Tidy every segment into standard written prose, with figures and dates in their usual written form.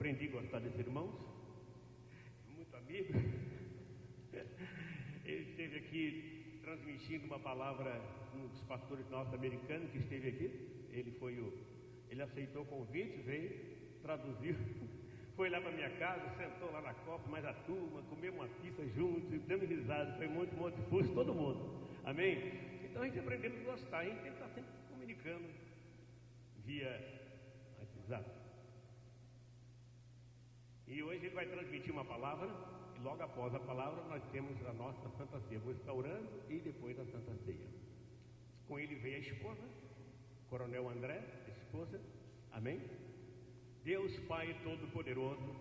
aprendi a gostar desses irmãos, muito amigo. Ele esteve aqui transmitindo uma palavra, um dos pastores norte-americanos que esteve aqui. Ele aceitou o convite, veio, traduziu, foi lá para minha casa, sentou lá na copa, mais a turma, comeu uma pizza junto, dando risada, foi muito difuso, todo mundo. Amém? Então a gente aprendeu a gostar, a gente tem que estar sempre comunicando via WhatsApp. E hoje ele vai transmitir uma palavra, e logo após a palavra nós temos a nossa Santa Ceia. Vou estar orando e depois a Santa Ceia. Com ele veio a esposa, Coronel André, a esposa. Amém? Deus Pai Todo-Poderoso,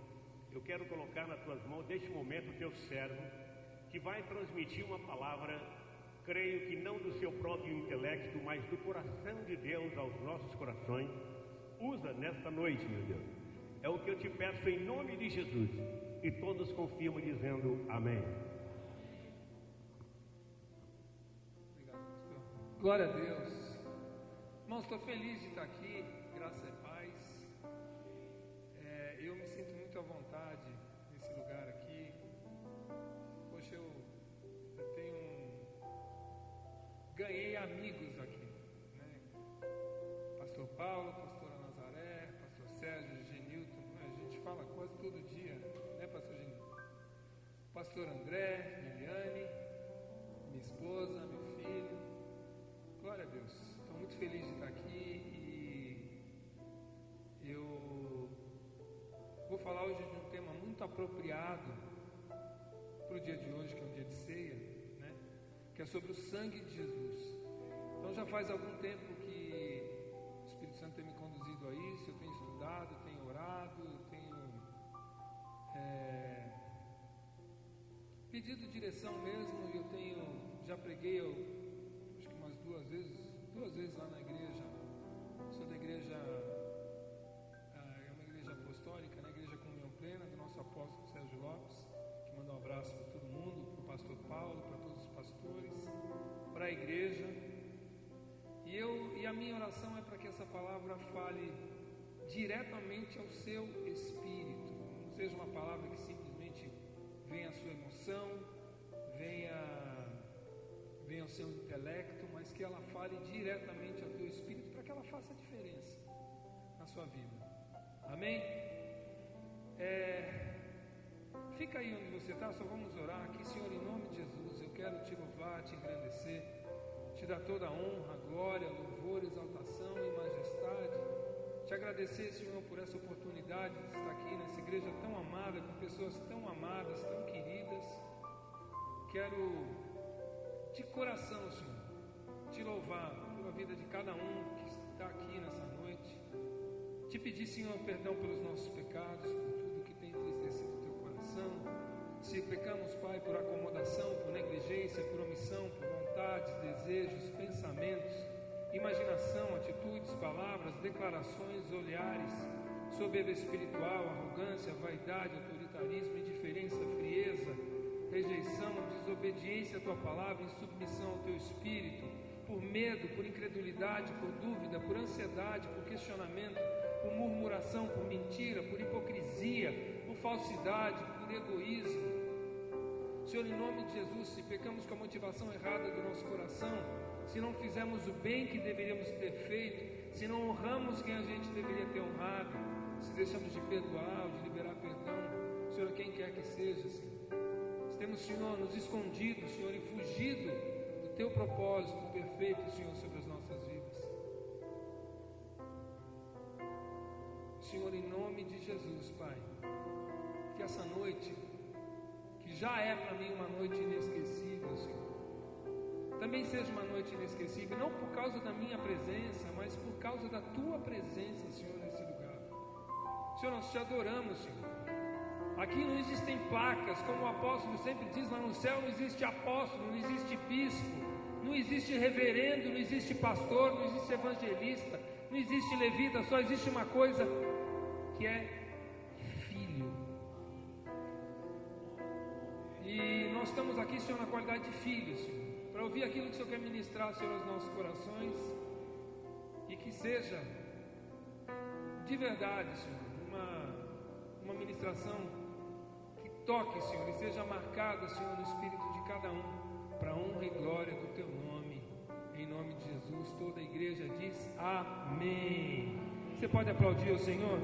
eu quero colocar nas tuas mãos neste momento o teu servo, que vai transmitir uma palavra, creio que não do seu próprio intelecto, mas do coração de Deus aos nossos corações. Usa nesta noite, meu Deus. É o que eu te peço em nome de Jesus. E todos confirmam dizendo amém. Obrigado, pastor. Glória a Deus. Irmãos, estou feliz de estar aqui, graça e paz. Eu me sinto muito à vontade nesse lugar aqui. Poxa, eu ganhei amigos aqui, né? Pastor Paulo, pastora Nazaré, pastor Sérgio, Genilton, a gente fala quase todo dia, né, pastor Genilton? Pastor André, Liliane, minha esposa, meu filho. Glória a Deus. Estou muito feliz de estar aqui e eu vou falar hoje de um tema muito apropriado para o dia de hoje, que é um dia de ceia, né? Que é sobre o sangue de Jesus. Então já faz algum tempo que o Espírito Santo tem me conduzido a isso, eu tenho estudado, tenho orado, tenho pedido direção mesmo, e já preguei, acho que umas duas vezes lá na igreja. Sou da igreja, é uma igreja apostólica, né? Igreja Comunhão Plena, do nosso apóstolo Sérgio Lopes, que manda um abraço para todo mundo, para o pastor Paulo, para todos os pastores, para a igreja. E a minha oração é para que essa palavra fale diretamente ao seu espírito, não seja uma palavra que simplesmente venha à sua emoção, venha ao seu intelecto, mas que ela fale diretamente ao teu espírito, para que ela faça a diferença na sua vida. Amém? Fica aí onde você está, só vamos orar aqui. Senhor, em nome de Jesus, eu quero te louvar, te engrandecer, te dar toda a honra, glória, louvor, exaltação e majestade. Te agradecer, Senhor, por essa oportunidade de estar aqui nessa igreja tão amada, com pessoas tão amadas, tão queridas. Quero, de coração, Senhor, te louvar pela vida de cada um que está aqui nessa noite. Te pedir, Senhor, perdão pelos nossos pecados, por tudo que tem entristecido o teu coração. Se pecamos, Pai, por acomodação, por negligência, por omissão, por vontades, desejos, pensamentos, imaginação, atitudes, palavras, declarações, olhares, soberba espiritual, arrogância, vaidade, autoritarismo, indiferença, frieza, rejeição, desobediência à tua palavra, insubmissão ao teu espírito, por medo, por incredulidade, por dúvida, por ansiedade, por questionamento, por murmuração, por mentira, por hipocrisia, por falsidade, por egoísmo. Senhor, em nome de Jesus, se pecamos com a motivação errada do nosso coração, se não fizemos o bem que deveríamos ter feito, se não honramos quem a gente deveria ter honrado, se deixamos de perdoar ou de liberar perdão, Senhor, quem quer que seja, Senhor, se temos, Senhor, nos escondido, Senhor, e fugido do teu propósito perfeito, Senhor, sobre as nossas vidas. Senhor, em nome de Jesus, Pai, que essa noite, que já é para mim uma noite inesquecível, Senhor, também seja uma noite inesquecível, não por causa da minha presença, mas por causa da tua presença, Senhor, nesse lugar. Senhor, nós te adoramos, Senhor. Aqui não existem placas, como o apóstolo sempre diz, lá no céu não existe apóstolo, não existe bispo, não existe reverendo, não existe pastor, não existe evangelista, não existe levita, só existe uma coisa, que é filho. E nós estamos aqui, Senhor, na qualidade de filhos, Senhor, para ouvir aquilo que o Senhor quer ministrar, Senhor, aos nossos corações, e que seja de verdade, Senhor, uma ministração que toque, Senhor, e seja marcada, Senhor, no espírito de cada um, para a honra e glória do Teu nome. Em nome de Jesus, toda a igreja diz amém. Você pode aplaudir o Senhor?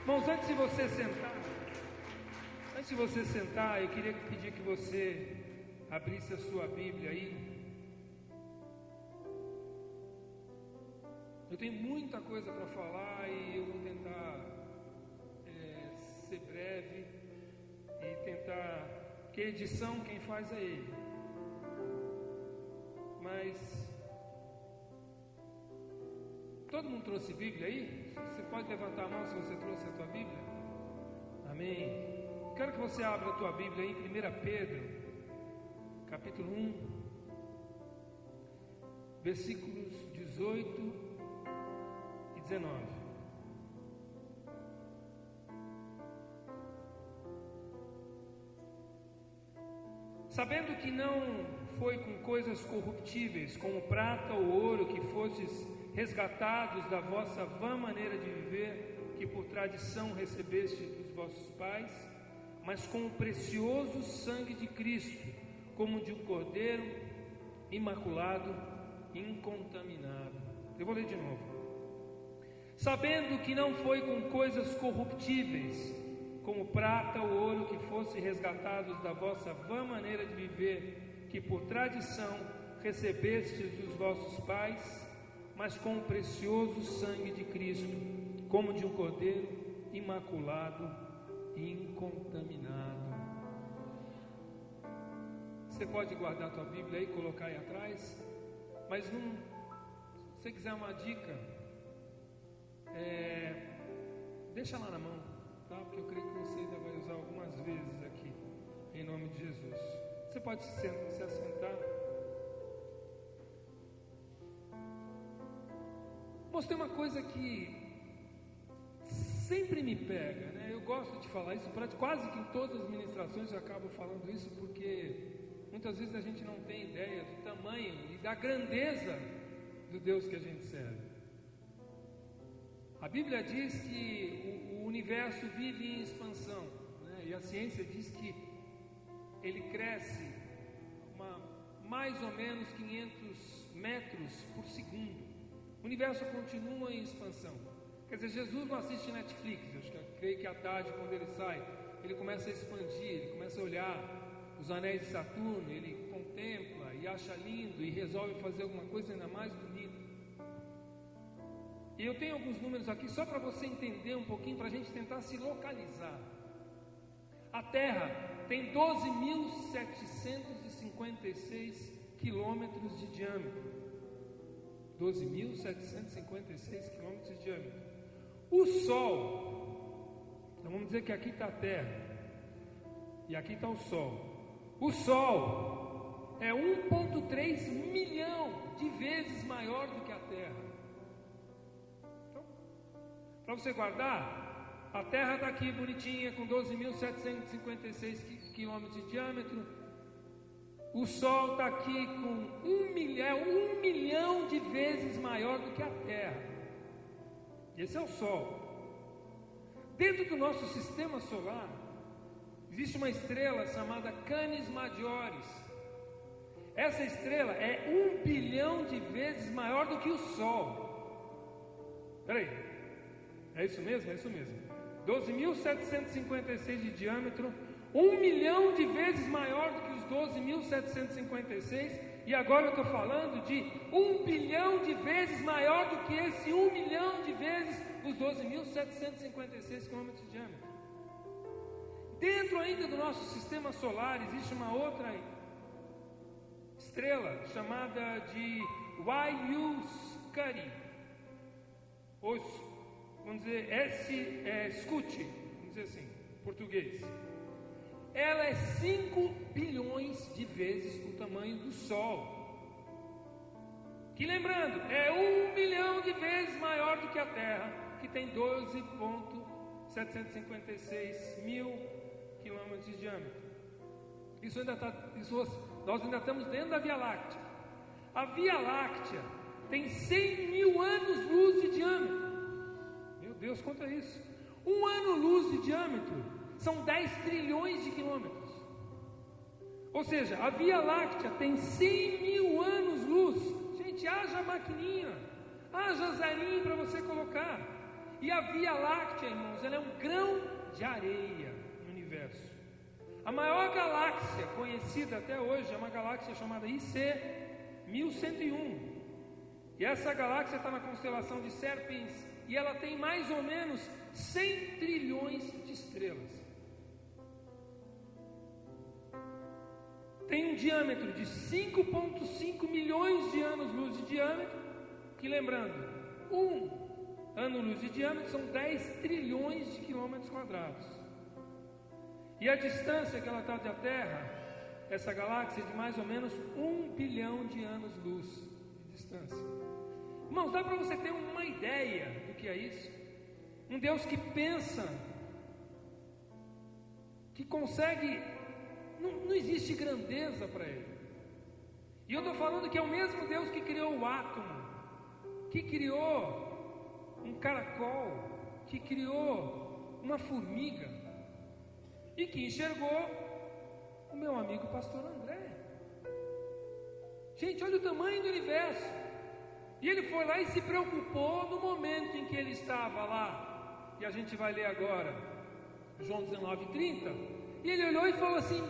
Irmãos, antes de você sentar, eu queria pedir que você abrisse a sua Bíblia aí. Eu tenho muita coisa para falar e eu vou tentar ser breve e tentar, que edição quem faz é ele. Mas todo mundo trouxe Bíblia aí? Você pode levantar a mão se você trouxe a tua Bíblia? Amém. Quero que você abra a tua Bíblia aí em 1 Pedro, capítulo 1, versículos 18 e 19. Sabendo que não foi com coisas corruptíveis, como prata ou ouro, que fostes resgatados da vossa vã maneira de viver, que por tradição recebeste dos vossos pais, mas com o precioso sangue de Cristo, como de um cordeiro imaculado, incontaminado. Eu vou ler de novo. Sabendo que não foi com coisas corruptíveis, como prata ou ouro, que fosse resgatados da vossa vã maneira de viver, que por tradição recebestes dos vossos pais, mas com o precioso sangue de Cristo, como de um cordeiro imaculado e incontaminado. Você pode guardar a tua Bíblia aí e colocar aí atrás, mas se você quiser uma dica, deixa lá na mão, tá? Porque eu creio que você ainda vai usar algumas vezes aqui, em nome de Jesus. Você pode se assentar. Mas tem uma coisa que sempre me pega, né? Eu gosto de falar isso, quase que em todas as ministrações eu acabo falando isso, porque muitas vezes a gente não tem ideia do tamanho e da grandeza do Deus que a gente serve. A Bíblia diz que o universo vive em expansão, né? E a ciência diz que ele cresce mais ou menos 500 metros por segundo. O universo continua em expansão. Quer dizer, Jesus não assiste Netflix. Eu creio que à tarde, quando ele sai, ele começa a expandir, ele começa a olhar os anéis de Saturno, ele contempla e acha lindo e resolve fazer alguma coisa ainda mais bonita. E eu tenho alguns números aqui só para você entender um pouquinho, para a gente tentar se localizar. A Terra tem 12.756 quilômetros de diâmetro. 12.756 quilômetros de diâmetro. O Sol, então vamos dizer que aqui está a Terra e aqui está o Sol. O Sol é 1,3 milhão de vezes maior do que a Terra. Então, para você guardar, a Terra está aqui bonitinha com 12.756 quilômetros de diâmetro. O Sol está aqui com 1 milhão de vezes maior do que a Terra. Esse é o Sol. Dentro do nosso sistema solar existe uma estrela chamada Canis Majoris. Essa estrela é 1 bilhão de vezes maior do que o Sol. Espera aí, é isso mesmo? É isso mesmo. 12.756 de diâmetro, 1 milhão de vezes maior do que os 12.756. E agora eu estou falando de 1 bilhão de vezes maior do que esse 1 milhão de vezes os 12.756 quilômetros de diâmetro. Dentro ainda do nosso sistema solar existe uma outra estrela chamada de Scuti, ou vamos dizer Scuti, vamos dizer assim, em português. Ela é 5 bilhões de vezes o tamanho do Sol. Que lembrando, é 1 milhão de vezes maior do que a Terra, que tem 12.756 mil quilômetros de diâmetro. Nós ainda estamos dentro da Via Láctea. A Via Láctea tem 100 mil anos-luz de diâmetro. Deus conta isso. Um ano-luz de diâmetro são 10 trilhões de quilômetros. Ou seja, a Via Láctea tem 100 mil anos-luz. Gente, haja maquininha, haja zarinho para você colocar. E a Via Láctea, irmãos, ela é um grão de areia no universo. A maior galáxia conhecida até hoje é uma galáxia chamada IC 1101. E essa galáxia está na constelação de Serpens e ela tem mais ou menos 100 trilhões de estrelas. Tem um diâmetro de 5,5 milhões de anos-luz de diâmetro, que lembrando, um ano-luz de diâmetro são 10 trilhões de quilômetros quadrados. E a distância que ela está da Terra, essa galáxia, é de mais ou menos 1 bilhão de anos-luz de distância. Irmãos, dá para você ter uma ideia do que é isso? Um Deus que pensa, que consegue, não existe grandeza para Ele. E eu estou falando que é o mesmo Deus que criou o átomo, que criou um caracol, que criou uma formiga, e que enxergou o meu amigo pastor André. Gente, olha o tamanho do universo. E ele foi lá e se preocupou no momento em que ele estava lá. E a gente vai ler agora João 19:30. E ele olhou e falou assim: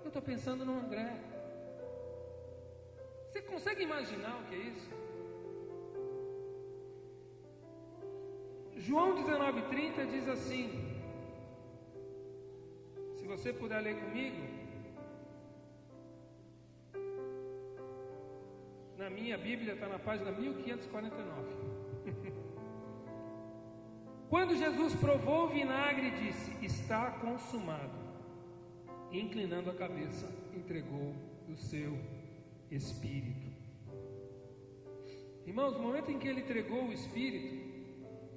eu estou pensando no André. Você consegue imaginar o que é isso? João 19:30 diz assim, se você puder ler comigo, na minha Bíblia está na página 1549. Quando Jesus provou o vinagre, disse: está consumado. E inclinando a cabeça, entregou o seu espírito. Irmãos, no momento em que ele entregou o espírito,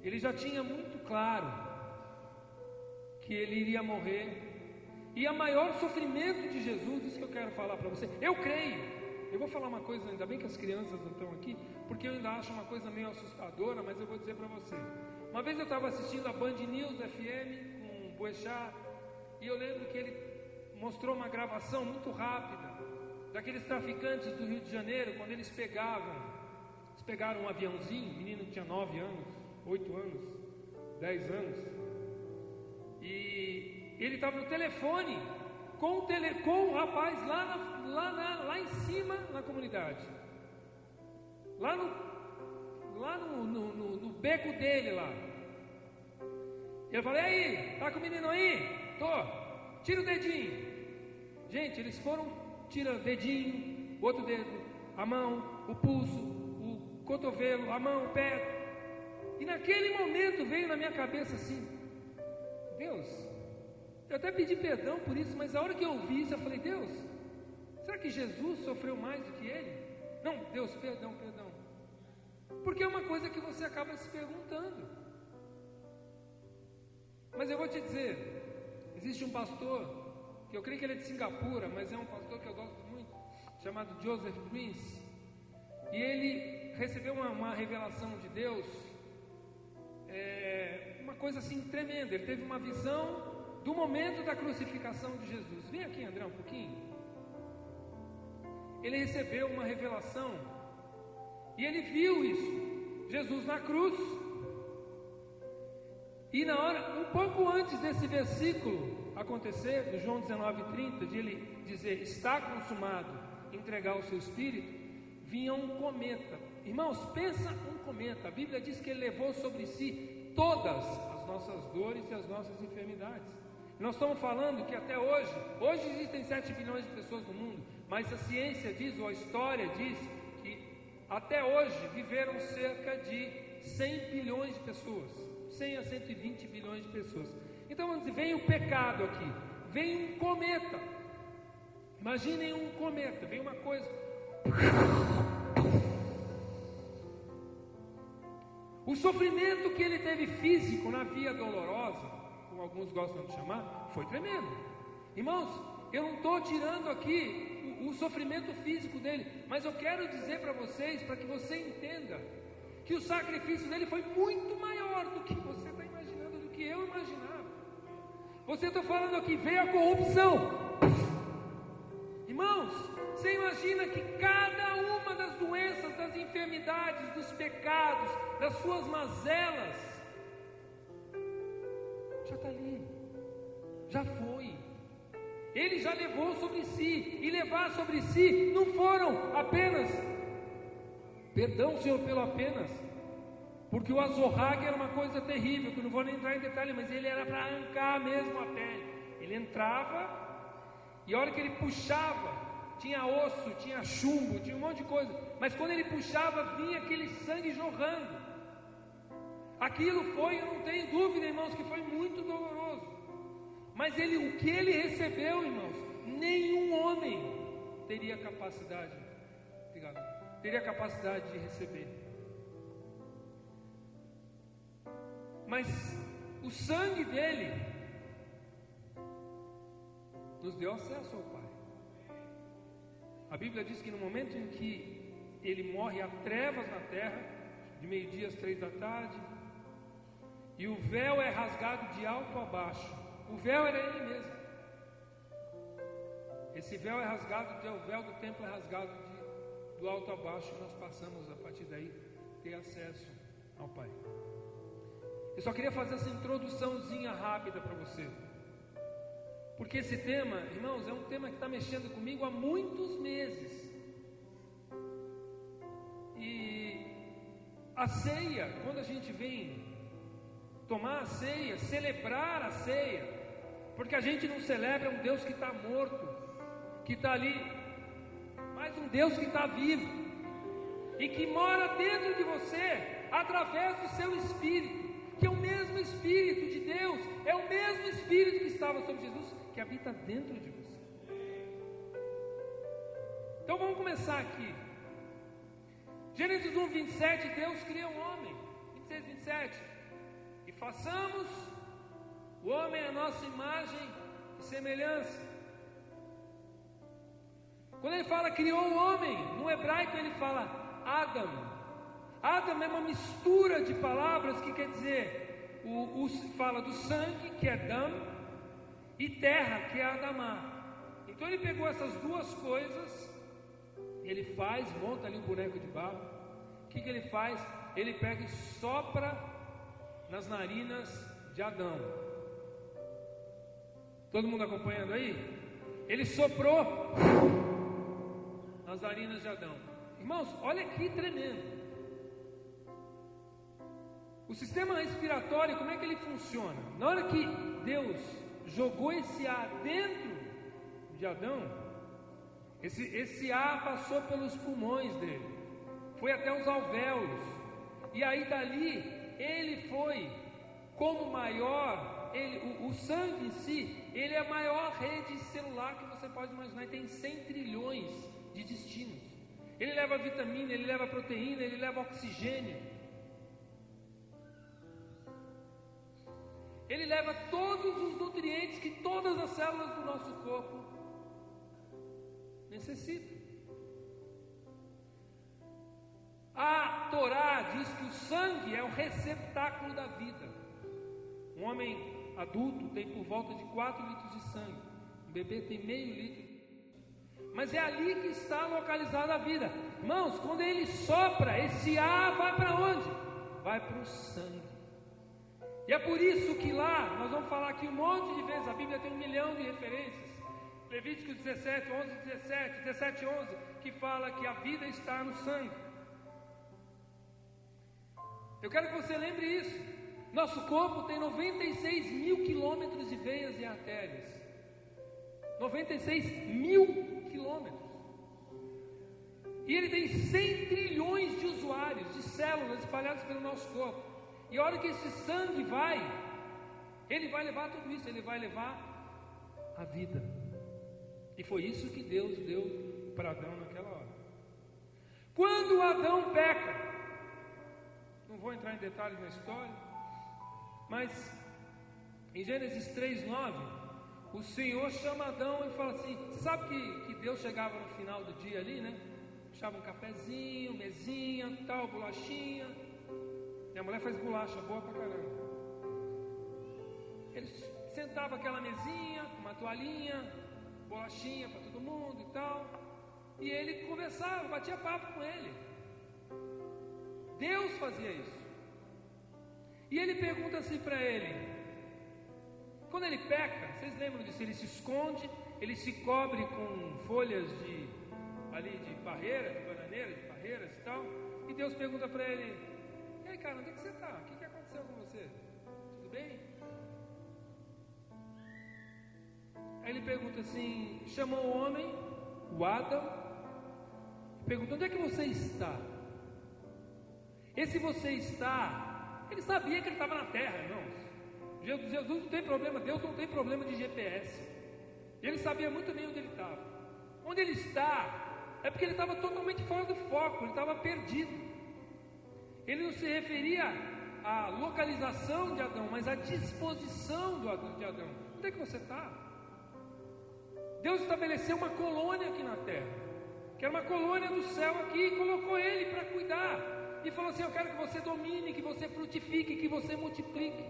ele já tinha muito claro que ele iria morrer. E o maior sofrimento de Jesus, isso que eu quero falar para você, eu creio. Eu vou falar uma coisa, ainda bem que as crianças não estão aqui, porque eu ainda acho uma coisa meio assustadora, mas eu vou dizer para você. Uma vez eu estava assistindo a Band News FM com o Boechat, e eu lembro que ele mostrou uma gravação muito rápida daqueles traficantes do Rio de Janeiro, quando eles pegaram um aviãozinho, o menino tinha 9 anos, 8 anos, 10 anos, e ele estava no telefone com o rapaz lá em cima na comunidade, lá no beco dele lá. Ele falou: e aí, tá com o menino aí? Tô, tira o dedinho. Gente, eles foram tirando dedinho, outro dedo, a mão, o pulso, o cotovelo, a mão, o pé. E naquele momento veio na minha cabeça assim: Deus, eu até pedi perdão por isso, mas a hora que eu ouvi isso, eu falei: Deus, será que Jesus sofreu mais do que ele? Não, Deus, perdão. Porque é uma coisa que você acaba se perguntando. Mas eu vou te dizer, existe um pastor, que eu creio que ele é de Singapura, mas é um pastor que eu gosto muito, chamado Joseph Prince. E ele recebeu uma revelação de Deus, uma coisa assim tremenda. Ele teve uma visão do momento da crucificação de Jesus. Vem aqui, André, um pouquinho. Ele recebeu uma revelação e ele viu isso, Jesus na cruz. E na hora, um pouco antes desse versículo acontecer, do João 19:30, de ele dizer: está consumado, entregar o seu espírito, vinha um cometa. Irmãos, pensa um cometa. A Bíblia diz que ele levou sobre si todas as nossas dores e as nossas enfermidades. Nós estamos falando que até hoje existem 7 bilhões de pessoas no mundo, mas a ciência diz, ou a história diz, que até hoje viveram cerca de 100 bilhões de pessoas, 100 a 120 bilhões de pessoas. Então vamos dizer, vem o pecado aqui, vem um cometa. Imaginem um cometa, vem uma coisa, o sofrimento que ele teve físico na via dolorosa, como alguns gostam de chamar, foi tremendo. Irmãos, eu não estou tirando aqui o sofrimento físico dele, mas eu quero dizer para vocês, para que você entenda, que o sacrifício dele foi muito maior do que você está imaginando, do que eu imaginava. Você está falando aqui, veio a corrupção. Irmãos, você imagina que cada uma das doenças, das enfermidades, dos pecados, das suas mazelas, já está ali, já foi. Ele já levou sobre si, e levar sobre si não foram apenas, perdão, Senhor, pelo apenas, porque o azorrague era uma coisa terrível, que eu não vou nem entrar em detalhe, mas ele era para arrancar mesmo a pele. Ele entrava, e a hora que ele puxava, tinha osso, tinha chumbo, tinha um monte de coisa, mas quando ele puxava, vinha aquele sangue jorrando. Aquilo foi, eu não tenho dúvida, irmãos, que foi muito doloroso. Mas o que ele recebeu, irmãos, nenhum homem teria capacidade de receber. Mas o sangue dele nos deu acesso ao Pai. A Bíblia diz que no momento em que ele morre, há trevas na terra, de meio-dia às 3 da tarde, e o véu é rasgado de alto a baixo. O véu era ele mesmo. Esse véu é rasgado, o véu do templo é rasgado do alto a baixo, e nós passamos a partir daí ter acesso ao Pai. Eu só queria fazer essa introduçãozinha rápida para você, porque esse tema, irmãos, é um tema que está mexendo comigo há muitos meses. E a ceia, quando a gente vem tomar a ceia, celebrar a ceia, porque a gente não celebra um Deus que está morto, que está ali, mas um Deus que está vivo e que mora dentro de você através do seu Espírito, que é o mesmo Espírito de Deus, é o mesmo Espírito que estava sobre Jesus, que habita dentro de você. Então vamos começar aqui. Gênesis 1, 27, Deus cria um homem. 26, 27. E façamos o homem à nossa imagem e semelhança. Quando ele fala criou o homem, no hebraico ele fala Adam. Adam é uma mistura de palavras que quer dizer, fala do sangue, que é Dam, e terra, que é Adamá. Então ele pegou essas duas coisas, ele monta ali um boneco de barro. O que ele faz? Ele pega e sopra nas narinas de Adão. Todo mundo acompanhando aí? Ele soprou nas narinas de Adão. Irmãos, olha que tremendo. O sistema respiratório, como é que ele funciona? Na hora que Deus jogou esse ar dentro de Adão, esse ar passou pelos pulmões dele, foi até os alvéolos, e aí dali ele foi como maior, o sangue em si, ele é a maior rede celular que você pode imaginar, ele tem 100 trilhões de destinos. Ele leva vitamina, ele leva proteína, ele leva oxigênio. Ele leva todos os nutrientes que todas as células do nosso corpo necessitam. A Torá diz que o sangue é o receptáculo da vida. Um homem adulto tem por volta de 4 litros de sangue. Um bebê tem meio litro. Mas é ali que está localizada a vida. Irmãos, quando ele sopra, esse ar vai para onde? Vai para o sangue. E é por isso que lá, nós vamos falar aqui um monte de vezes, a Bíblia tem 1 milhão de referências. Levíticos 17, 11, 17, 17, 11, que fala que a vida está no sangue. Eu quero que você lembre isso. Nosso corpo tem 96 mil quilômetros de veias e artérias. 96 mil quilômetros. E ele tem 100 trilhões de usuários, de células espalhadas pelo nosso corpo. E a hora que esse sangue vai, ele vai levar tudo isso, ele vai levar a vida. E foi isso que Deus deu para Adão naquela hora. Quando Adão peca, não vou entrar em detalhes na história, mas em Gênesis 3:9, o Senhor chama Adão e fala assim, você sabe que Deus chegava no final do dia ali, né? Deixava um cafezinho, mesinha, tal, bolachinha. Minha mulher faz bolacha boa pra caramba. Ele sentava aquela mesinha, com uma toalhinha, bolachinha para todo mundo e tal. E ele conversava, batia papo com ele. Deus fazia isso. E ele pergunta assim para ele: quando ele peca, vocês lembram disso? Ele se esconde, ele se cobre com folhas de parreira, de bananeira, de parreiras e tal. E Deus pergunta para ele: e aí, cara, onde é que você está? O que aconteceu com você? Tudo bem? Aí ele pergunta assim, chamou o homem, o Adão, e pergunta: onde é que você está? Esse você está, ele sabia que ele estava na terra, irmãos. Jesus não tem problema, Deus não tem problema de GPS. Ele sabia muito bem onde ele estava. Onde ele está é porque ele estava totalmente fora do foco, ele estava perdido. Ele não se referia à localização de Adão, mas à disposição de Adão. Onde é que você está? Deus estabeleceu uma colônia aqui na terra, que era uma colônia do céu aqui, e colocou ele para cuidar. E falou assim: eu quero que você domine, que você frutifique, que você multiplique.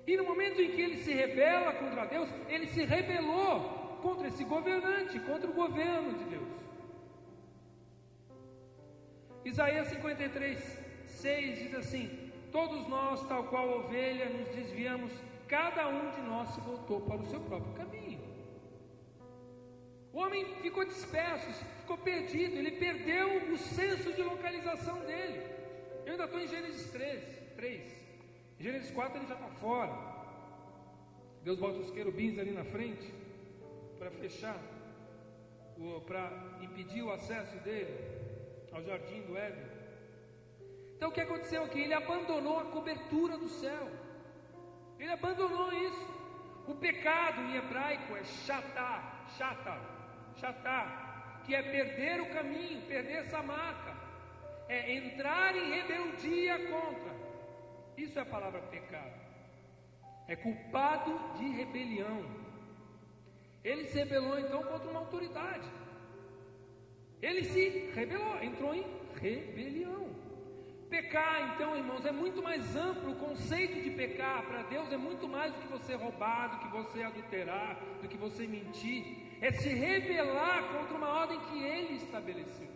E no momento em que ele se rebela contra Deus, ele se rebelou contra esse governante, contra o governo de Deus. Isaías 53:6 diz assim: todos nós, tal qual ovelha, nos desviamos, cada um de nós se voltou para o seu próprio caminho. O homem ficou disperso, ficou perdido, ele perdeu o senso de localização dele. Eu ainda estou em Gênesis 3. Em Gênesis 4 ele já está fora. Deus bota os querubins ali na frente para fechar, para impedir o acesso dele ao jardim do Éden. Então o que aconteceu aqui? Ele abandonou a cobertura do céu. Ele abandonou isso. O pecado em hebraico é chata, que é perder o caminho, perder essa marca, é entrar em rebeldia contra. Isso é a palavra pecado. É culpado de rebelião. Ele se rebelou então contra uma autoridade. Ele se rebelou, entrou em rebelião. Pecar, então, irmãos, é muito mais amplo. O conceito de pecar para Deus é muito mais do que você roubar, do que você adulterar, do que você mentir. É se rebelar contra uma ordem que Ele estabeleceu.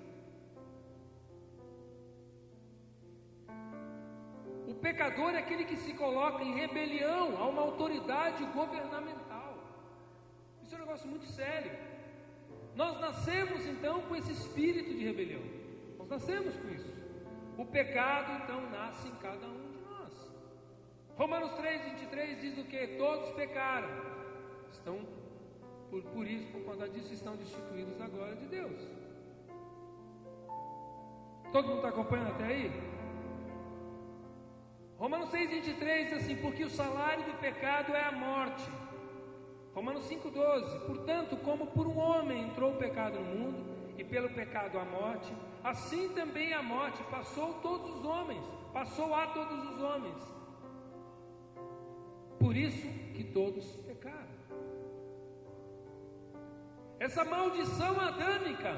O pecador é aquele que se coloca em rebelião a uma autoridade governamental. Isso é um negócio muito sério. Nós nascemos então com esse espírito de rebelião. Nós nascemos com isso. O pecado então nasce em cada um de nós. Romanos 3:23 diz o que? Todos pecaram. Por isso, por conta disso, estão destituídos da glória de Deus. Todo mundo está acompanhando até aí? Romanos 6:23 diz assim: porque o salário do pecado é a morte. Romanos 5:12: portanto, como por um homem entrou o pecado no mundo, e pelo pecado a morte, assim também a morte passou a todos os homens. Por isso que todos pecaram. Essa maldição adâmica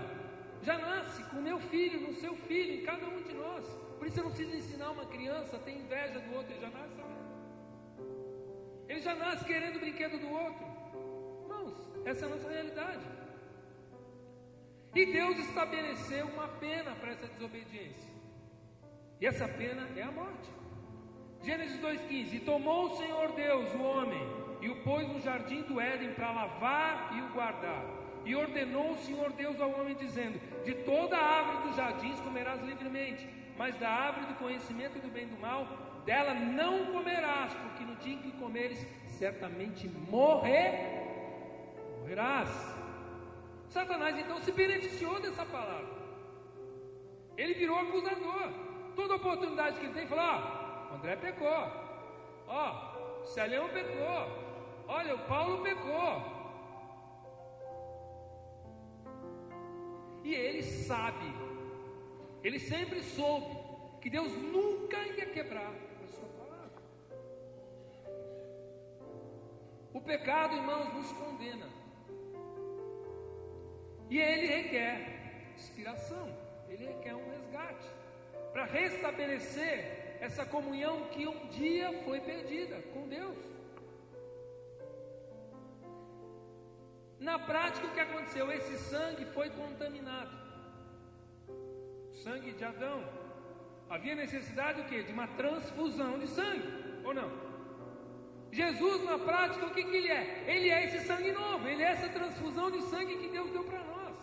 já nasce com o meu filho, no seu filho, em cada um de nós. Por isso eu não preciso ensinar uma criança a ter inveja do outro, ele já nasce sabendo. Ele já nasce querendo o brinquedo do outro. Irmãos, essa é a nossa realidade. E Deus estabeleceu uma pena para essa desobediência. E essa pena é a morte. Gênesis 2:15: e tomou o Senhor Deus o homem e o pôs no jardim do Éden para lavrar e o guardar. E ordenou o Senhor Deus ao homem, dizendo: de toda a árvore dos jardins comerás livremente, mas da árvore do conhecimento do bem e do mal, dela não comerás, porque no dia em que comeres, certamente morrerás. Satanás então se beneficiou dessa palavra. Ele virou acusador. Toda oportunidade que ele tem, ele falou: o André pecou, o Celhão pecou, olha, o Paulo pecou. E ele sabe, ele sempre soube que Deus nunca ia quebrar a sua palavra. O pecado, irmãos, nos condena. E ele requer inspiração, ele requer um resgate. para restabelecer essa comunhão que um dia foi perdida com Deus. Na prática, o que aconteceu? Esse sangue foi contaminado. O sangue de Adão. Havia necessidade o quê? De uma transfusão de sangue, ou não? Jesus, na prática, o que ele é? Ele é esse sangue novo, ele é essa transfusão de sangue que Deus deu para nós,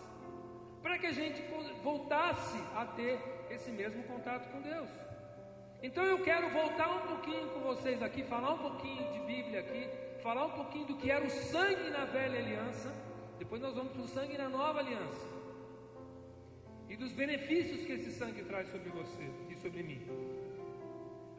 para que a gente voltasse a ter esse mesmo contato com Deus. Então eu quero voltar um pouquinho com vocês aqui, falar um pouquinho de Bíblia aqui, falar um pouquinho do que era o sangue na velha aliança, depois nós vamos para o sangue na nova aliança, e dos benefícios que esse sangue traz sobre você e sobre mim.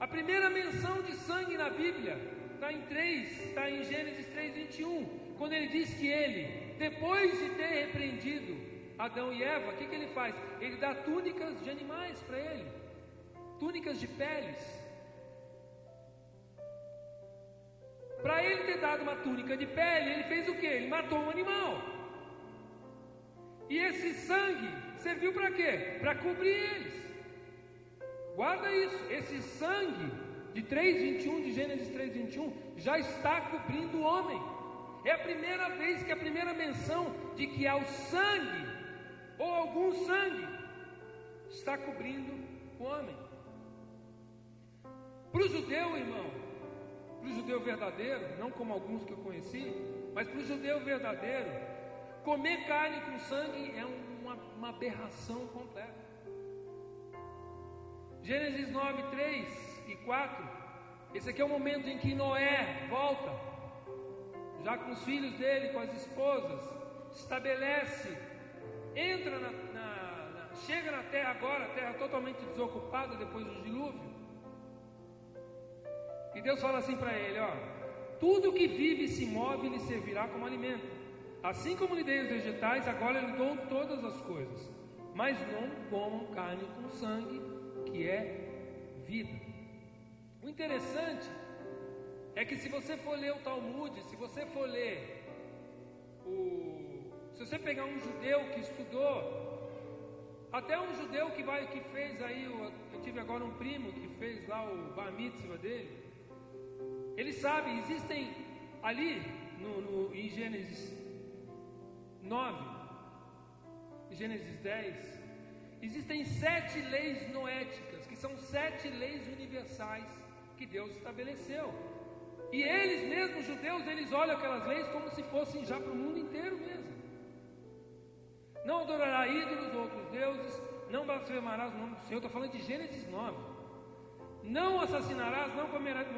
A primeira menção de sangue na Bíblia está em Gênesis 3:21, quando ele diz que ele, depois de ter repreendido Adão e Eva, o que ele faz? Ele dá túnicas de animais para ele, túnicas de peles. Para ele ter dado uma túnica de pele, ele fez o quê? Ele matou um animal. E esse sangue serviu para quê? Para cobrir eles. Guarda isso, esse sangue de 3:21, de Gênesis 3:21, já está cobrindo o homem. É a primeira vez que a primeira menção de que há o sangue, ou algum sangue, está cobrindo o homem. Para o judeu, irmão, para o judeu verdadeiro, não como alguns que eu conheci, mas para o judeu verdadeiro, comer carne com sangue é uma aberração completa. Gênesis 9, 3 e 4, esse aqui é o momento em que Noé volta, já com os filhos dele, com as esposas, estabelece, entra chega na terra agora, a terra totalmente desocupada depois do dilúvio. E Deus fala assim para ele, tudo que vive e se move lhe servirá como alimento. Assim como lhe dei os vegetais, agora lhe dou todas as coisas. Mas não comam carne com sangue, que é vida. O interessante é que se você for ler o Talmud, se você for ler se você pegar um judeu que estudou, até um judeu que fez aí, eu tive agora um primo que fez lá o bar mitzvah dele, ele sabe, existem ali em Gênesis 9, Gênesis 10, existem 7 leis noéticas, que são 7 leis universais que Deus estabeleceu. E eles mesmos, judeus, eles olham aquelas leis como se fossem já para o mundo inteiro mesmo. Não adorará ídolos ou outros deuses, não blasfemarás o nome do Senhor. Estou falando de Gênesis 9. Não assassinarás, não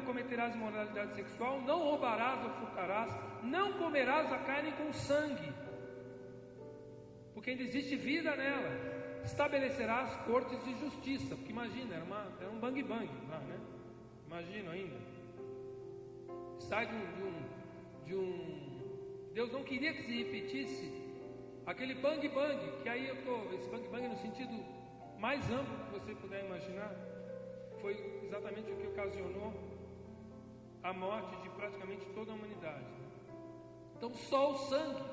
cometerás imoralidade sexual, não roubarás ou furtarás, não comerás a carne com sangue, porque ainda existe vida nela. Estabelecerás cortes de justiça, porque imagina, era um bang bang lá, né? Imagina ainda. Sai de um Deus não queria que se repetisse aquele bang bang, que aí esse bang bang no sentido mais amplo que você puder imaginar, foi exatamente o que ocasionou a morte de praticamente toda a humanidade. Então só o sangue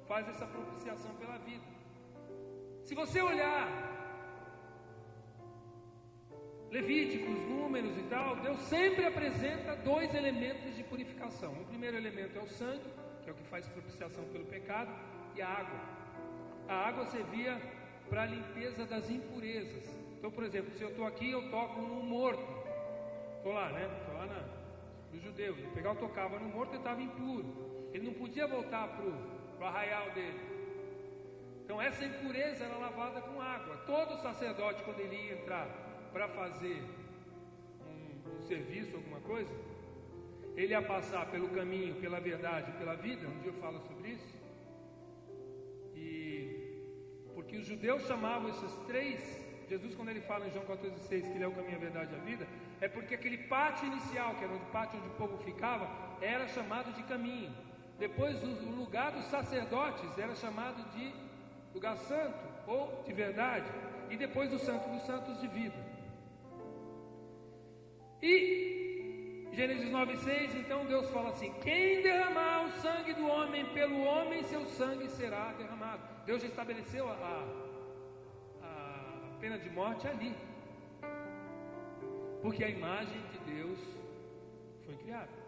faz essa propiciação pela vida. Se você olhar Levíticos, Números e tal, Deus sempre apresenta 2 elementos de purificação. O primeiro elemento é o sangue, que é o que faz propiciação pelo pecado, e a água. A água servia para a limpeza das impurezas. Então, por exemplo, se eu estou aqui, eu toco no morto. Estou lá, né? Estou lá no judeu. Eu tocava no morto, ele estava impuro. Ele não podia voltar para o arraial dele. Então, essa impureza era lavada com água. Todo sacerdote, quando ele ia entrar para fazer um serviço, alguma coisa, ele ia passar pelo caminho, pela verdade, pela vida. Um dia eu falo sobre isso. Porque os judeus chamavam esses 3, Jesus, quando ele fala em João 14,6 que ele é o caminho, a verdade e a vida, é porque aquele pátio inicial, que era o pátio onde o povo ficava, era chamado de caminho. Depois o lugar dos sacerdotes era chamado de lugar santo ou de verdade, e depois do santo dos santos de vida. E Gênesis 9,6, então Deus fala assim: quem derramar o sangue do homem pelo homem, seu sangue será derramado. Deus já estabeleceu a pena de morte ali. porque a imagem de Deus foi criada.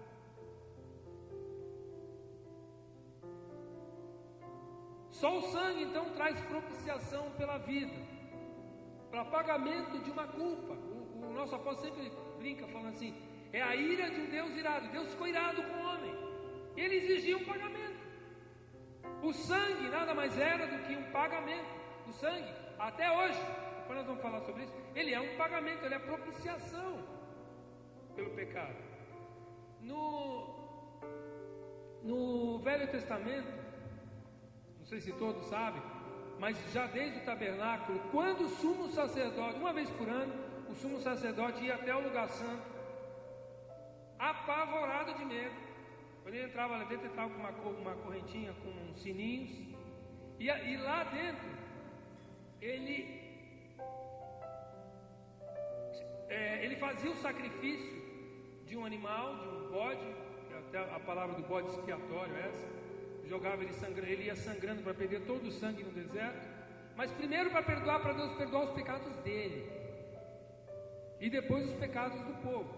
Só o sangue então traz propiciação pela vida, para pagamento de uma culpa. O nosso apóstolo sempre brinca falando assim: é a ira de um Deus irado. Deus ficou irado com o homem, e ele exigia um pagamento. O sangue nada mais era do que um pagamento. O sangue, até hoje, depois nós vamos falar sobre isso, ele é um pagamento, ele é propiciação pelo pecado. No Velho Testamento, não sei se todos sabem, mas já desde o tabernáculo, quando o sumo sacerdote, uma vez por ano, o sumo sacerdote ia até o lugar santo, apavorado de medo. Quando ele entrava lá dentro, ele estava com uma correntinha com uns sininhos, e lá dentro, ele fazia o sacrifício de um animal, de um bode, que até a palavra do bode expiatório é essa. Jogava ele sangrando, ele ia sangrando para perder todo o sangue no deserto, mas primeiro para Deus perdoar os pecados dele, e depois os pecados do povo.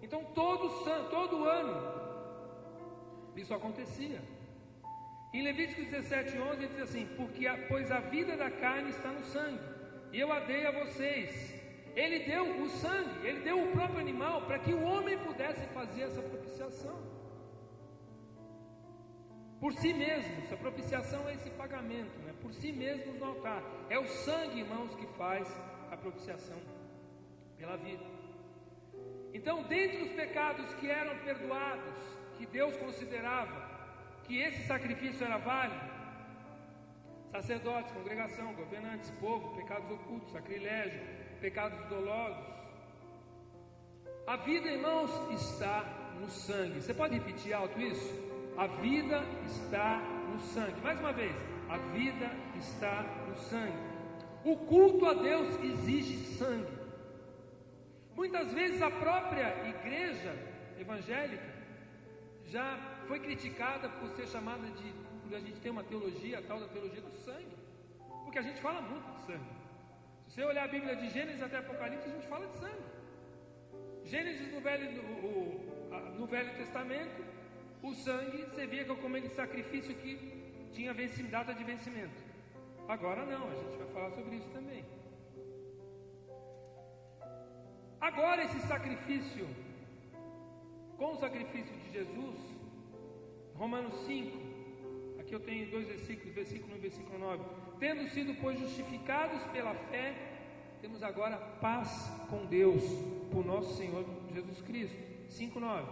Então todo ano isso acontecia. Em Levítico 17:11 ele diz assim: pois a vida da carne está no sangue, e eu a dei a vocês. Ele deu o sangue, ele deu o próprio animal para que o homem pudesse fazer essa propiciação por si mesmo. Essa propiciação é esse pagamento, né? Por si mesmos no altar. É o sangue, irmãos, que faz a propiciação pela vida. Então, dentre os pecados que eram perdoados, que Deus considerava que esse sacrifício era válido: sacerdotes, congregação, governantes, povo, pecados ocultos, sacrilégio, pecados dolosos. A vida, irmãos, está no sangue. Você pode repetir alto isso? A vida está no sangue. Mais uma vez, a vida está no sangue. O culto a Deus exige sangue. Muitas vezes a própria igreja evangélica já foi criticada por ser chamada por a gente ter uma teologia, a tal da teologia do sangue, porque a gente fala muito de sangue. Se você olhar a Bíblia de Gênesis até Apocalipse, a gente fala de sangue. Gênesis no Velho Testamento, o sangue servia como aquele sacrifício que tinha data de vencimento. Agora não, a gente vai falar sobre isso também. Agora esse sacrifício, com o sacrifício de Jesus, Romanos 5, aqui eu tenho 2 versículos, versículo 1 e versículo 9. Tendo sido, pois, justificados pela fé, temos agora paz com Deus, por nosso Senhor Jesus Cristo. 5:9.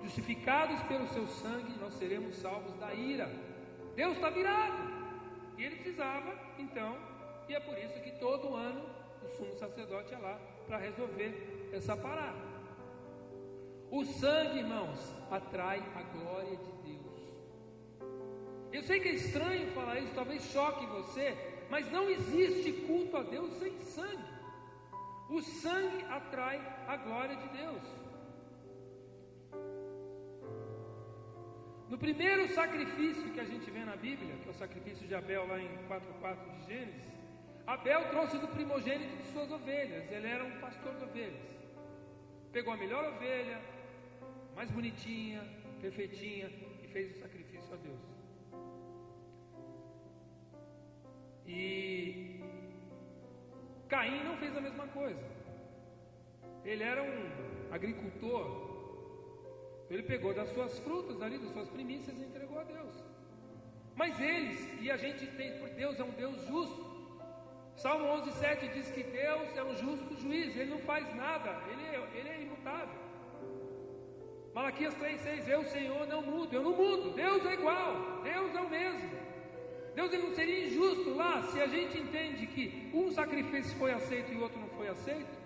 Justificados pelo seu sangue, nós seremos salvos da ira. Deus está virado, e ele precisava, então, e é por isso que todo ano o sumo sacerdote ia lá para resolver essa parada. O sangue, irmãos, atrai a glória de Deus. Eu sei que é estranho falar isso, talvez choque você, mas não existe culto a Deus sem sangue. O sangue atrai a glória de Deus. No primeiro sacrifício que a gente vê na Bíblia, que é o sacrifício de Abel, lá em 4:4 de Gênesis, Abel trouxe do primogênito de suas ovelhas. Ele era um pastor de ovelhas. Pegou a melhor ovelha, mais bonitinha, perfeitinha, e fez o sacrifício a Deus. E Caim não fez a mesma coisa. Ele era um agricultor. Ele pegou das suas frutas ali, das suas primícias, e entregou a Deus. Mas e a gente tem, por Deus é um Deus justo. Salmo 11:7 diz que Deus é um justo juiz, Ele não faz nada, Ele é imutável. Malaquias 3:6, eu, Senhor, não mudo, eu não mudo, Deus é igual, Deus é o mesmo. Deus ele não seria injusto lá, se a gente entende que um sacrifício foi aceito e o outro não foi aceito,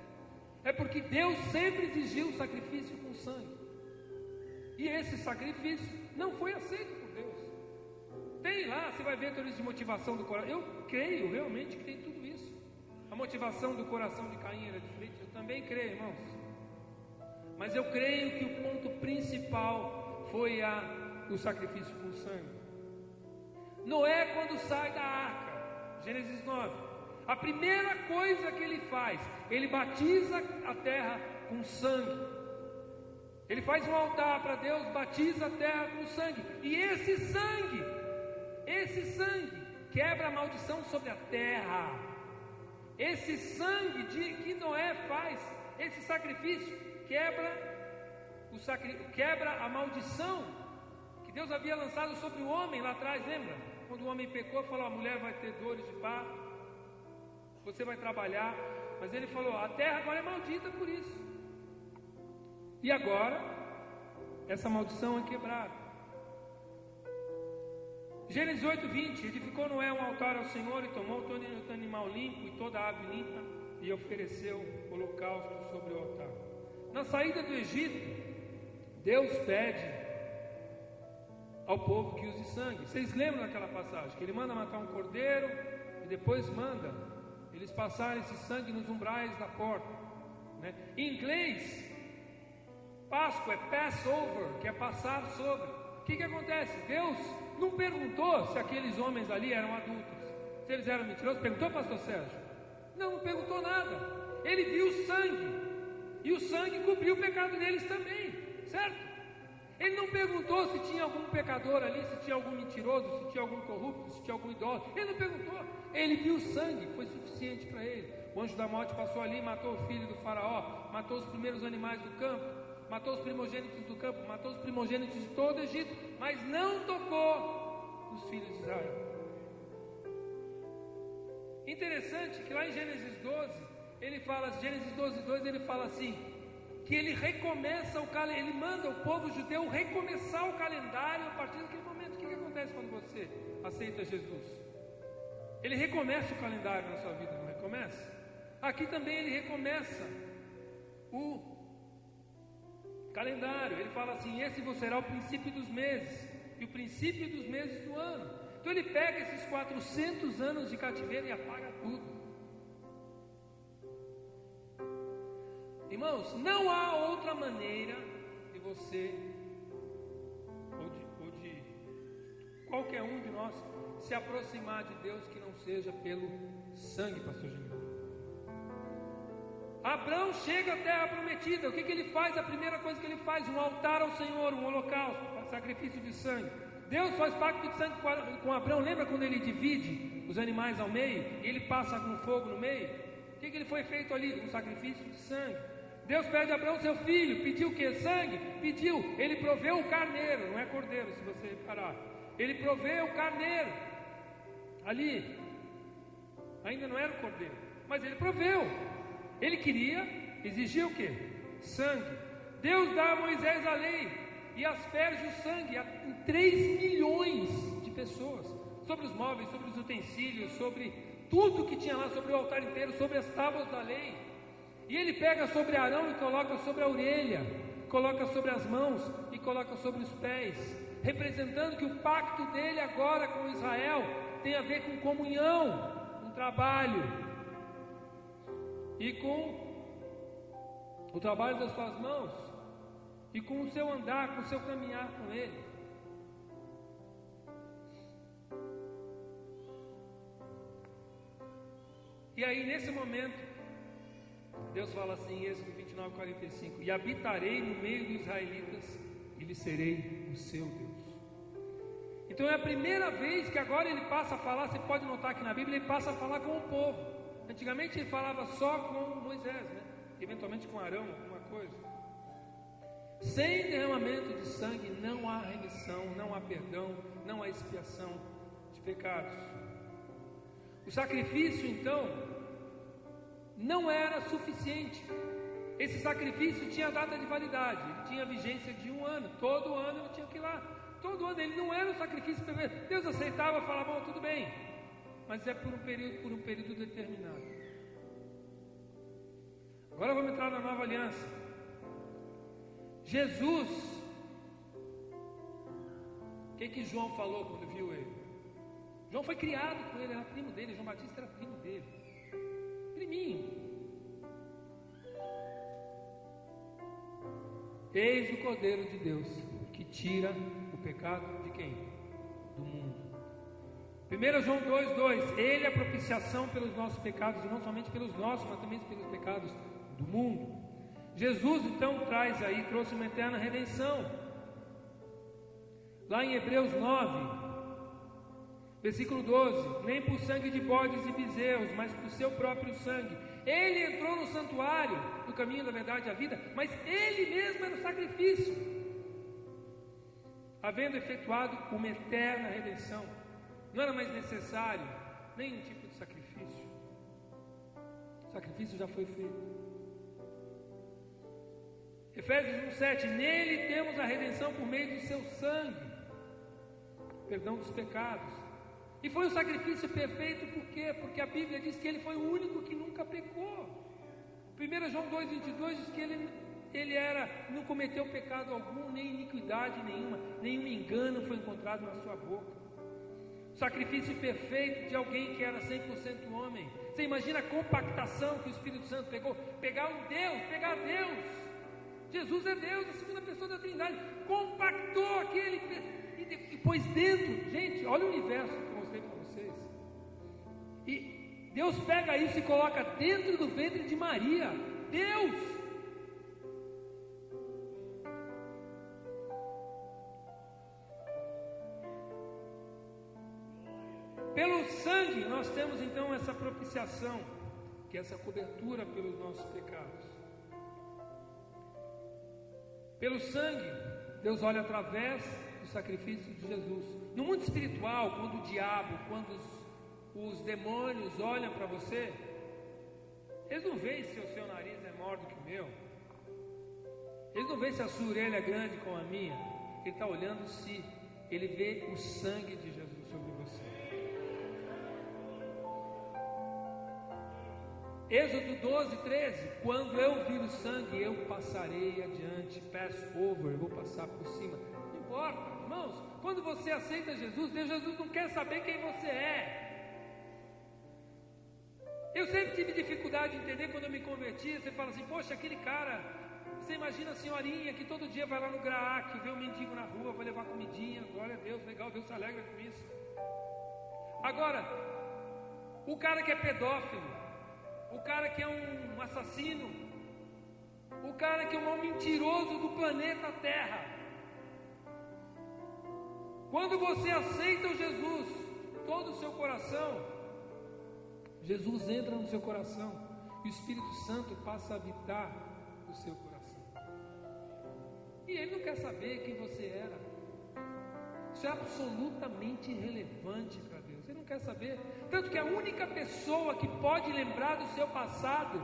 é porque Deus sempre exigiu o sacrifício com sangue. E esse sacrifício não foi aceito por Deus. Tem lá, você vai ver teorias de motivação do coração. Eu creio realmente que tem tudo isso. A motivação do coração de Caim era diferente. Eu também creio, irmãos. Mas eu creio que o ponto principal foi o sacrifício com sangue. Noé, quando sai da arca, Gênesis 9, a primeira coisa que ele faz, ele batiza a terra com sangue. Ele faz um altar para Deus, batiza a terra com sangue. E esse sangue quebra a maldição sobre a terra. Esse sangue que Noé faz, esse sacrifício, quebra a maldição que Deus havia lançado sobre o homem lá atrás, lembra? Quando o homem pecou, falou: a mulher vai ter dores de parto, você vai trabalhar. Mas ele falou: a terra agora é maldita por isso. E agora, essa maldição é quebrada. Gênesis 8:20, edificou Noé um altar ao Senhor e tomou todo animal limpo e toda ave limpa e ofereceu holocausto sobre o altar. Na saída do Egito, Deus pede ao povo que use sangue. Vocês lembram daquela passagem? Que ele manda matar um cordeiro e depois manda eles passarem esse sangue nos umbrais da porta, né? Em inglês, Páscoa é Passover, que é passar sobre. O que acontece? Deus não perguntou se aqueles homens ali eram adultos, se eles eram mentirosos. Perguntou, pastor Sérgio? Não perguntou nada. Ele viu o sangue, e o sangue cobriu o pecado deles também, certo? Ele não perguntou se tinha algum pecador ali, se tinha algum mentiroso, se tinha algum corrupto, se tinha algum idólatra. Ele não perguntou. Ele viu o sangue, foi suficiente para ele. O anjo da morte passou ali, matou o filho do faraó, matou os primeiros animais do campo, matou os primogênitos do campo, matou os primogênitos de todo o Egito, mas não tocou nos filhos de Israel. Interessante que lá em Gênesis 12, ele fala, Gênesis 12:2, ele fala assim, que ele recomeça ele manda o povo judeu recomeçar o calendário a partir daquele momento. O que acontece quando você aceita Jesus? Ele recomeça o calendário na sua vida, não recomeça? Aqui também ele recomeça o calendário. Ele fala assim: esse será o princípio dos meses e o princípio dos meses do ano. Então ele pega esses 400 anos de cativeiro e apaga tudo. Irmãos, não há outra maneira de você ou de qualquer um de nós se aproximar de Deus que não seja pelo sangue, pastor Gilberto. Abraão chega à terra prometida. O que ele faz? A primeira coisa que ele faz: um altar ao Senhor, um holocausto, um sacrifício de sangue. Deus faz pacto de sangue com Abraão. Lembra quando ele divide os animais ao meio e ele passa com fogo no meio? O que ele foi feito ali? Um sacrifício de sangue. Deus pede a Abraão seu filho. Pediu o que? Sangue? Pediu. Ele proveu o carneiro, não é cordeiro, se você reparar. Ele proveu o carneiro ali. Ainda não era o cordeiro, mas ele proveu. Ele queria, exigia o que? Sangue. Deus dá a Moisés a lei e asperge o sangue em 3 milhões de pessoas, sobre os móveis, sobre os utensílios, sobre tudo que tinha lá, sobre o altar inteiro, sobre as tábuas da lei. E ele pega sobre Arão e coloca sobre a orelha, coloca sobre as mãos e coloca sobre os pés, representando que o pacto dele agora com Israel tem a ver com comunhão, com trabalho e com o trabalho das suas mãos e com o seu andar, com o seu caminhar com ele. E aí nesse momento Deus fala assim, Êxodo 29:45: e habitarei no meio dos israelitas e lhes serei o seu Deus. Então é a primeira vez que agora ele passa a falar. Você pode notar que na Bíblia ele passa a falar com o povo. Antigamente ele falava só com Moisés, né? Eventualmente com Arão, alguma coisa. Sem derramamento de sangue não há remissão, não há perdão, não há expiação de pecados. O sacrifício então não era suficiente. Esse sacrifício tinha data de validade, ele tinha vigência de 1 ano. Todo ano ele tinha que ir lá. Todo ano ele não era um sacrifício perfeito. Deus aceitava, falava: bom, tudo bem, mas é por um período determinado. Agora vamos entrar na nova aliança. Jesus, o que João falou quando viu ele? João foi criado com ele, era primo dele. João Batista era primo dele, priminho. Eis o Cordeiro de Deus que tira o pecado de quem? Do mundo. 1 João 2:2, ele é a propiciação pelos nossos pecados, e não somente pelos nossos, mas também pelos pecados do mundo. Jesus então trouxe uma eterna redenção. Lá em Hebreus 9, versículo 12: nem por sangue de bodes e bezerros, mas por seu próprio sangue. Ele entrou no santuário, no caminho da verdade e a vida, mas Ele mesmo era o sacrifício, havendo efetuado uma eterna redenção. Não era mais necessário nenhum tipo de sacrifício. O sacrifício já foi feito. Efésios 1,7: nele temos a redenção por meio do seu sangue, perdão dos pecados. E foi um sacrifício perfeito, por quê? Porque a Bíblia diz que ele foi o único que nunca pecou. 1 João 2,22 diz que ele não cometeu pecado algum, nem iniquidade nenhum engano foi encontrado na sua boca. O sacrifício perfeito de alguém que era 100% homem. Você imagina a compactação que o Espírito Santo pegou? Pegar Deus. Jesus é Deus, a segunda pessoa da Trindade. Compactou aquele e pôs dentro. Gente, olha o universo que eu mostrei para vocês. E Deus pega isso e coloca dentro do ventre de Maria. Deus! Pelo sangue nós temos então essa propiciação, que é essa cobertura pelos nossos pecados. Pelo sangue, Deus olha através do sacrifício de Jesus. No mundo espiritual, quando o diabo, quando os demônios olham para você, eles não veem se o seu nariz é maior do que o meu, eles não veem se a sua orelha é grande como a minha. Ele está olhando se ele vê o sangue de Jesus sobre você. Êxodo 12:13: quando eu vir o sangue, eu passarei adiante. Pass over, eu vou passar por cima. Não importa, irmãos, quando você aceita Jesus, Jesus não quer saber quem você é. Eu sempre tive dificuldade de entender quando eu me converti. Você fala assim: poxa, aquele cara, você imagina a senhorinha que todo dia vai lá no Graac, vê um mendigo na rua, vai levar comidinha, glória a Deus, legal, Deus se alegra com isso. Agora, o cara que é pedófilo, o cara que é um assassino, o cara que é o maior mentiroso do planeta Terra, quando você aceita o Jesus, todo o seu coração, Jesus entra no seu coração e o Espírito Santo passa a habitar no seu coração. E Ele não quer saber quem você era. Isso é absolutamente irrelevante para Deus. Ele não quer saber. Tanto que a única pessoa que pode lembrar do seu passado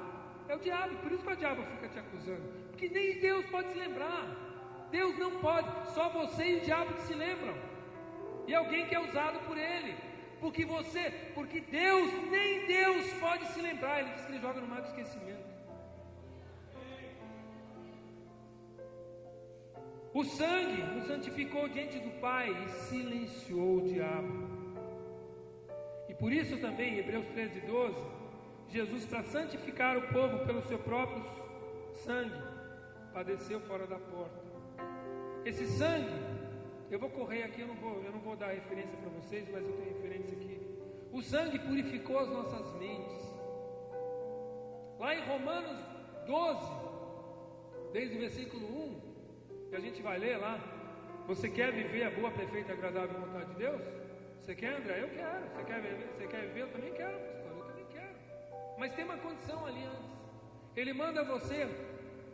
é o diabo. Por isso que o diabo fica te acusando, porque nem Deus pode se lembrar. Deus não pode. Só você e o diabo que se lembram. E alguém que é usado por ele. Porque Deus, nem Deus pode se lembrar. Ele diz que ele joga no mar do esquecimento. O sangue nos santificou diante do Pai e silenciou o diabo. E por isso também, em Hebreus 13:12, Jesus, para santificar o povo pelo seu próprio sangue, padeceu fora da porta. Esse sangue, eu vou correr aqui, eu não vou dar referência para vocês, mas eu tenho referência aqui. O sangue purificou as nossas mentes. Lá em Romanos 12, desde o versículo 1, que a gente vai ler lá: você quer viver a boa, perfeita e agradável vontade de Deus? Você quer, André? Eu quero. Você quer viver? Eu também quero, pastor. Eu também quero. Mas tem uma condição ali antes. Ele manda você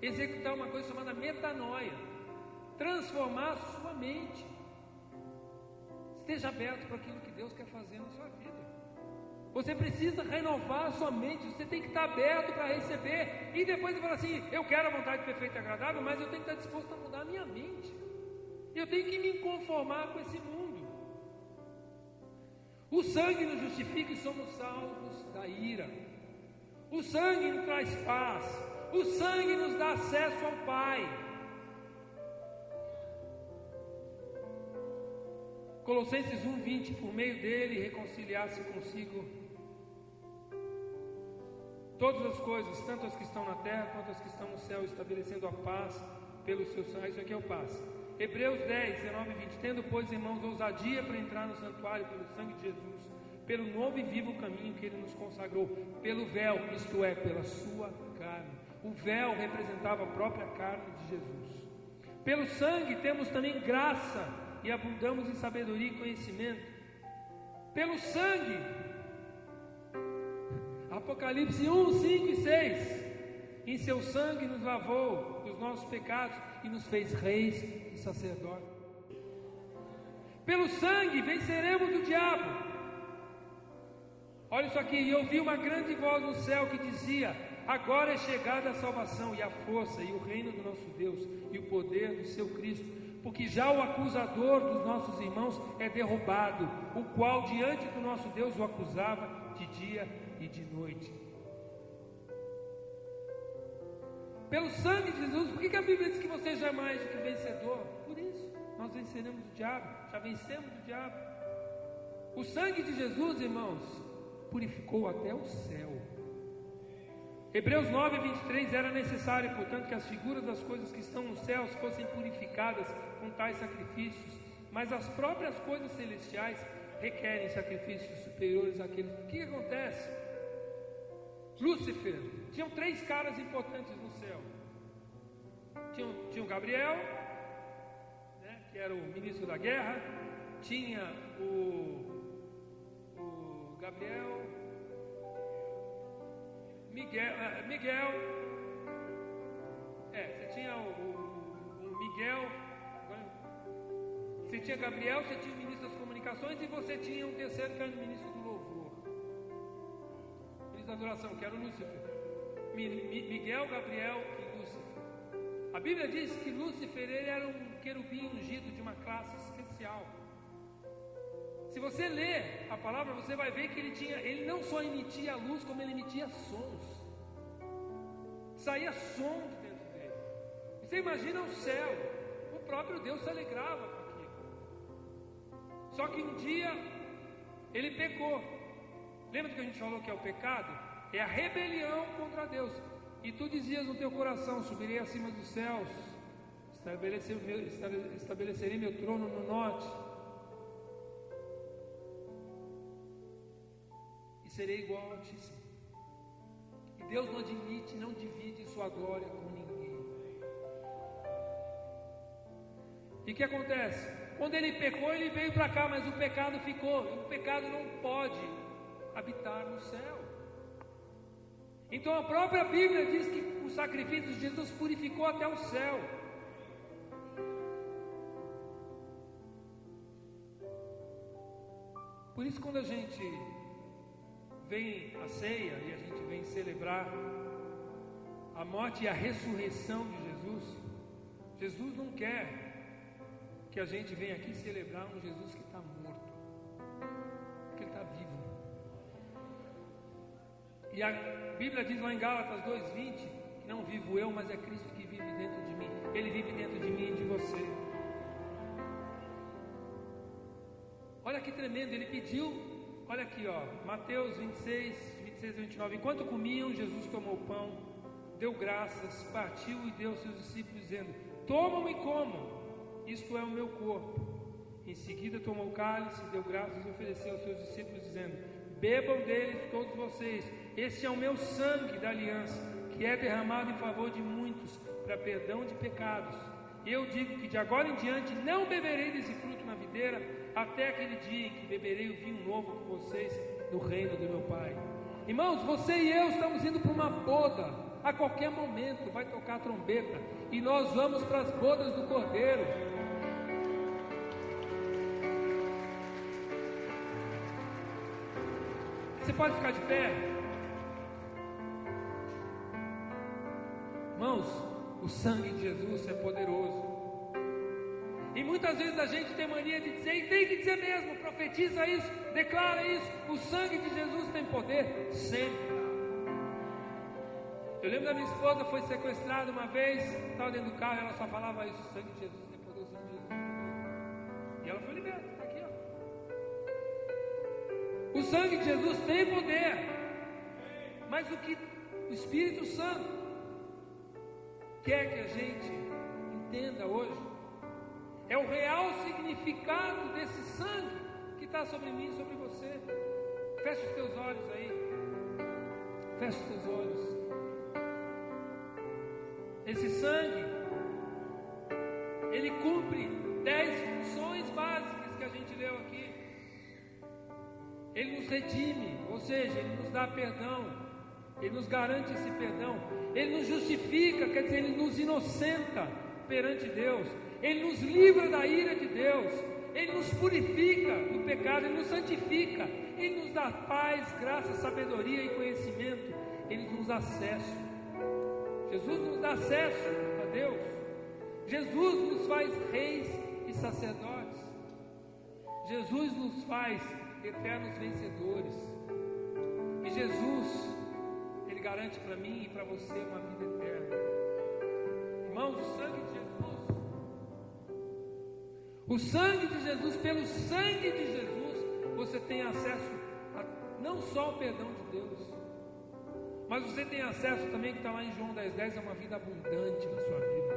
executar uma coisa chamada metanoia, transformar a sua mente. Esteja aberto para aquilo que Deus quer fazer na sua vida. Você precisa renovar a sua mente. Você tem que estar aberto para receber. E depois você fala assim: eu quero a vontade perfeita e agradável, mas eu tenho que estar disposto a mudar a minha mente. Eu tenho que me conformar com esse mundo. O sangue nos justifica e somos salvos da ira. O sangue nos traz paz. O sangue nos dá acesso ao Pai. Colossenses 1:20: por meio dele reconciliar-se consigo todas as coisas, tanto as que estão na terra quanto as que estão no céu, estabelecendo a paz pelo seu sangue. Isso aqui é o paz. Hebreus 10:19-20: tendo, pois, irmãos, ousadia para entrar no santuário pelo sangue de Jesus, pelo novo e vivo caminho que ele nos consagrou, pelo véu, isto é, pela sua carne. O véu representava a própria carne de Jesus. Pelo sangue temos também graça e abundamos em sabedoria e conhecimento. Pelo sangue, Apocalipse 1, 5 e 6. Em seu sangue nos lavou dos nossos pecados e nos fez reis e sacerdotes. Pelo sangue venceremos o diabo. Olha isso aqui, e ouvi uma grande voz no céu que dizia: agora é chegada a salvação e a força e o reino do nosso Deus e o poder do seu Cristo, porque já o acusador dos nossos irmãos é derrubado, o qual diante do nosso Deus o acusava de dia e de noite. Pelo sangue de Jesus. Por que a Bíblia diz que você já é mais do que vencedor? Por isso, nós venceremos o diabo, já vencemos o diabo. O sangue de Jesus, irmãos, purificou até o céu. Hebreus 9, 23, era necessário, portanto, que as figuras das coisas que estão nos céus fossem purificadas com tais sacrifícios, mas as próprias coisas celestiais requerem sacrifícios superiores àqueles. O que acontece? Lúcifer, tinham 3 caras importantes no céu. Tinha o Gabriel, né, que era o ministro da guerra. Tinha o Gabriel, Miguel, você tinha o Miguel, você tinha Gabriel, você tinha o ministro das comunicações, e você tinha um terceiro que era o ministro do louvor, ministro da adoração, que era o Lúcifer. Miguel, Gabriel e Lúcifer. A Bíblia diz que Lúcifer, ele era um querubim ungido de uma classe especial. Se você ler a palavra, você vai ver que ele não só emitia luz, como ele emitia sons. Saía som de dentro dele. Você imagina o céu, o próprio Deus se alegrava com aquilo. Só que um dia ele pecou. Lembra do que a gente falou que é o pecado? É a rebelião contra Deus. E tu dizias no teu coração: subirei acima dos céus, estabelecerei meu trono no norte, e serei igual ao Altíssimo. E Deus não admite, não divide sua glória com ninguém. E o que acontece? Quando ele pecou, ele veio para cá, mas o pecado ficou. E o pecado não pode habitar no céu. Então a própria Bíblia diz que o sacrifício de Jesus purificou até o céu. Por isso, quando a gente vem à ceia e a gente vem celebrar a morte e a ressurreição de Jesus, Jesus não quer que a gente venha aqui celebrar um Jesus que está morto, porque ele está vivo. E a Bíblia diz lá em Gálatas 2:20 que não vivo eu, mas é Cristo que vive dentro de mim. Ele vive dentro de mim e de você. Olha que tremendo, ele pediu. Olha aqui, Mateus 26 a 29. Enquanto comiam, Jesus tomou o pão, deu graças, partiu e deu aos seus discípulos, dizendo: tomam e comam, isto é o meu corpo. Em seguida tomou o cálice, deu graças e ofereceu aos seus discípulos, dizendo: bebam dele todos vocês, este é o meu sangue da aliança, que é derramado em favor de muitos, para perdão de pecados. Eu digo que de agora em diante não beberei desse fruto na videira, até aquele dia em que beberei o vinho novo com vocês no reino do meu Pai. Irmãos, você e eu estamos indo para uma boda. A qualquer momento vai tocar a trombeta e nós vamos para as bodas do Cordeiro. Você pode ficar de pé? Irmãos, o sangue de Jesus é poderoso. E muitas vezes a gente tem mania de dizer, e tem que dizer mesmo, profetiza isso, declara isso. O sangue de Jesus tem poder sempre. Eu lembro da minha esposa, foi sequestrada uma vez, estava dentro do carro e ela só falava isso: o sangue de Jesus tem poder, o sangue de Jesus tem poder. E ela foi liberta, está aqui, O sangue de Jesus tem poder. Mas o que o Espírito Santo quer que a gente entenda hoje é o real significado desse sangue que está sobre mim e sobre você. Feche os teus olhos aí. Feche os teus olhos. Esse sangue, ele cumpre 10 funções básicas que a gente leu aqui. Ele nos redime, ou seja, ele nos dá perdão, ele nos garante esse perdão, ele nos justifica, quer dizer, ele nos inocenta perante Deus, ele nos livra da ira de Deus, ele nos purifica do pecado, ele nos santifica, ele nos dá paz, graça, sabedoria e conhecimento, ele nos dá acesso. Jesus nos dá acesso a Deus. Jesus nos faz reis e sacerdotes. Jesus nos faz eternos vencedores. E Jesus, Ele garante para mim e para você uma vida eterna. Irmãos, o sangue de Jesus, pelo sangue de Jesus, você tem acesso a, não só ao perdão de Deus, mas você tem acesso também, que está lá em João 10,10, a uma vida abundante na sua vida.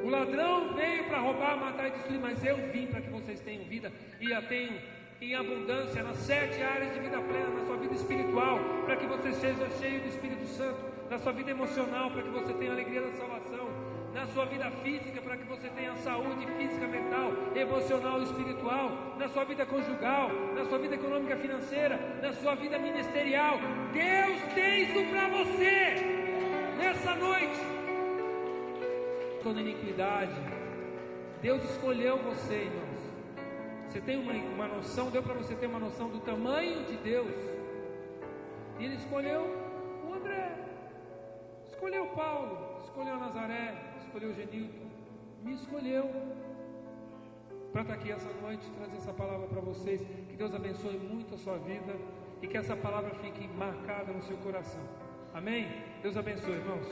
O ladrão veio para roubar, matar e destruir, mas eu vim para que vocês tenham vida e a tenham em abundância nas 7 áreas de vida plena, na sua vida espiritual, para que você seja cheio do Espírito Santo, na sua vida emocional, para que você tenha a alegria da salvação, na sua vida física, para que você tenha saúde física, mental, emocional e espiritual, na sua vida conjugal, na sua vida econômica financeira, na sua vida ministerial. Deus tem isso para você nessa noite. Toda iniquidade, Deus escolheu você, irmãos. Você tem uma noção, deu para você ter uma noção do tamanho de Deus. E Ele escolheu o André, escolheu o Paulo, escolheu a Nazaré, escolheu o Genilton, me escolheu para estar aqui essa noite, trazer essa palavra para vocês. Que Deus abençoe muito a sua vida e que essa palavra fique marcada no seu coração. Amém? Deus abençoe, irmãos.